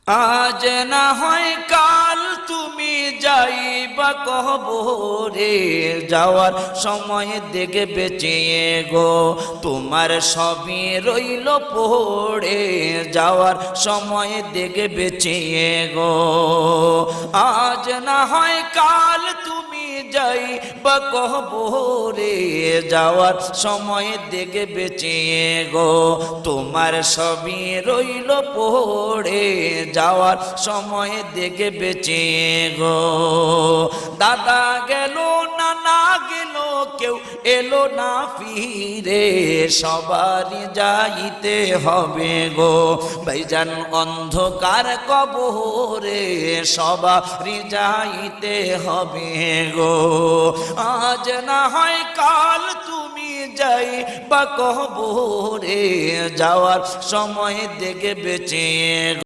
আজ না হয় কাল তুমি যাইবা কবরে, যাওয়ার সময় দেখে বেঁচিয়ে গো তোমার সবই রইল পড়ে, যাওয়ার সময় দেখে বেঁচিয়ে গো। আজ না হয় কাল তুমি যাইবা কবরে, যাওয়ার সময় দেখে বেঁচিয়ে গো তোমার সবই রইল পড়ে, যাওয়ার সময় দেখে বেঁচিয়ে গো। দাদা গেল নানা গেল কেউ এলো না ফিরে, সবারই যাইতে হবে গো ভাইজান অন্ধকার কবরে, সবারই যাইতে হবে গো। আজ না হয় কাল তুমি যাইবা কবরে, যাওয়ার সময় দেখে বেঁচিয়ে